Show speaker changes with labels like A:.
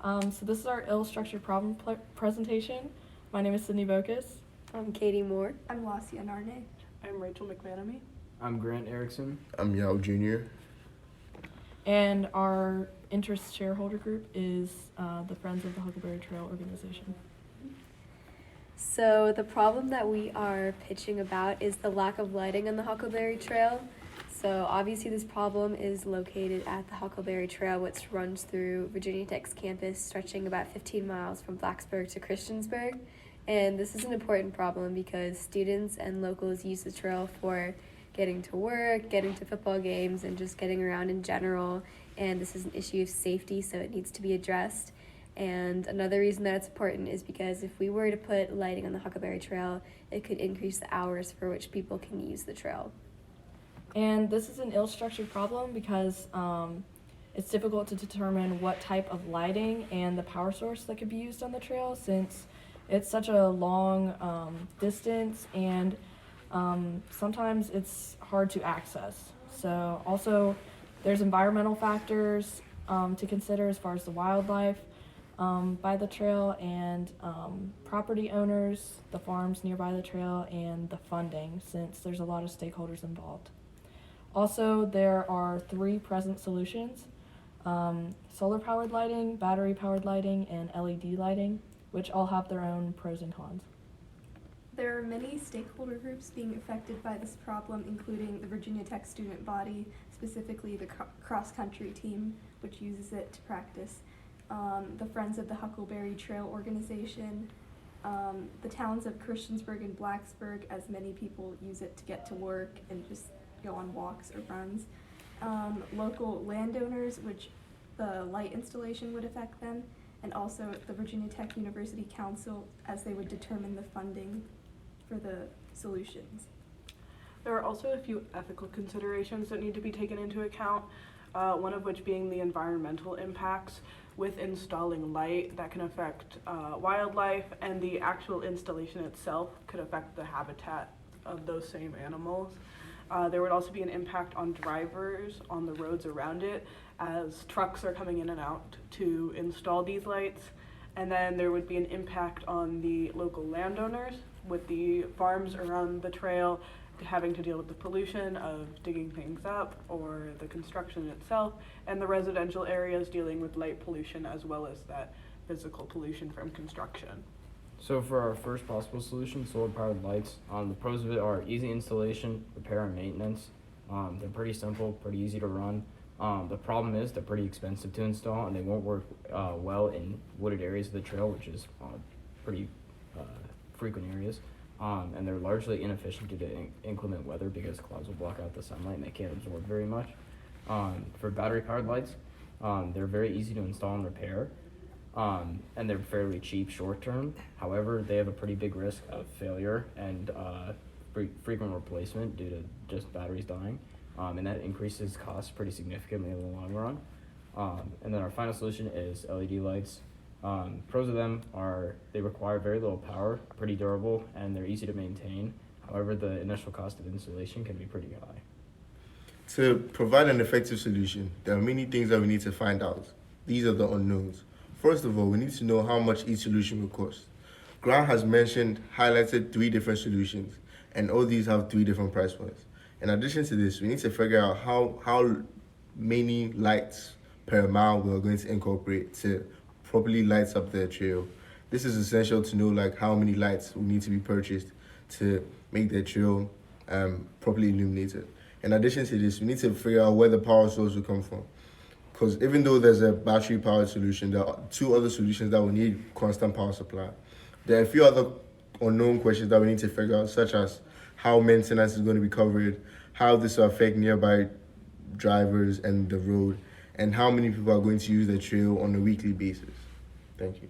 A: So this is our ill-structured problem presentation. My name is Sydney Vokus.
B: I'm Katy Moore.
C: I'm Laasya Narne.
D: I'm Rachel McManamy.
E: I'm Grant Erickson.
F: I'm Yao Jr.
A: And our interest shareholder group is the Friends of the Huckleberry Trail organization.
B: So the problem that we are pitching about is the lack of lighting on the Huckleberry Trail. So obviously this problem is located at the Huckleberry Trail, which runs through Virginia Tech's campus, stretching about 15 miles from Blacksburg to Christiansburg. And this is an important problem because students and locals use the trail for getting to work, getting to football games, and just getting around in general. And this is an issue of safety, so it needs to be addressed. And another reason that it's important is because if we were to put lighting on the Huckleberry Trail, it could increase the hours for which people can use the trail.
A: And this is an ill-structured problem because it's difficult to determine what type of lighting and the power source that could be used on the trail, since it's such a long distance, and sometimes it's hard to access. So also there's environmental factors to consider as far as the wildlife by the trail, and property owners, the farms nearby the trail, and the funding, since there's a lot of stakeholders involved. Also, there are 3 present solutions: solar-powered lighting, battery-powered lighting, and LED lighting, which all have their own pros and cons.
C: There are many stakeholder groups being affected by this problem, including the Virginia Tech student body, specifically the cross-country team, which uses it to practice, the Friends of the Huckleberry Trail organization, the towns of Christiansburg and Blacksburg, as many people use it to get to work and just go on walks or runs, local landowners, which the light installation would affect them, and also the Virginia Tech University Council, as they would determine the funding for the solutions.
D: There are also a few ethical considerations that need to be taken into account, one of which being the environmental impacts with installing light that can affect wildlife, and the actual installation itself could affect the habitat of those same animals. There would also be an impact on drivers on the roads around it, as trucks are coming in and out to install these lights. And then there would be an impact on the local landowners, with the farms around the trail having to deal with the pollution of digging things up or the construction itself, and the residential areas dealing with light pollution as well as that physical pollution from construction.
E: So for our first possible solution, solar-powered lights, the pros of it are easy installation, repair, and maintenance. They're pretty simple, pretty easy to run. The problem is they're pretty expensive to install, and they won't work well in wooded areas of the trail, which is pretty frequent areas. And they're largely inefficient due to inclement weather because clouds will block out the sunlight and they can't absorb very much. For battery-powered lights, they're very easy to install and repair. And they're fairly cheap short term. However, they have a pretty big risk of failure and frequent replacement due to just batteries dying. And that increases costs pretty significantly in the long run. And then our final solution is LED lights. Pros of them are they require very little power, pretty durable, and they're easy to maintain. However, the initial cost of installation can be pretty high.
F: To provide an effective solution, there are many things that we need to find out. These are the unknowns. First of all, we need to know how much each solution will cost. Grant has highlighted 3 different solutions, and all these have 3 different price points. In addition to this, we need to figure out how many lights per mile we're going to incorporate to properly light up the trail. This is essential to know how many lights will need to be purchased to make the trail properly illuminated. In addition to this, we need to figure out where the power source will come from. Because even though there's a battery-powered solution, there are 2 other solutions that will need constant power supply. There are a few other unknown questions that we need to figure out, such as how maintenance is going to be covered, how this will affect nearby drivers and the road, and how many people are going to use the trail on a weekly basis. Thank you.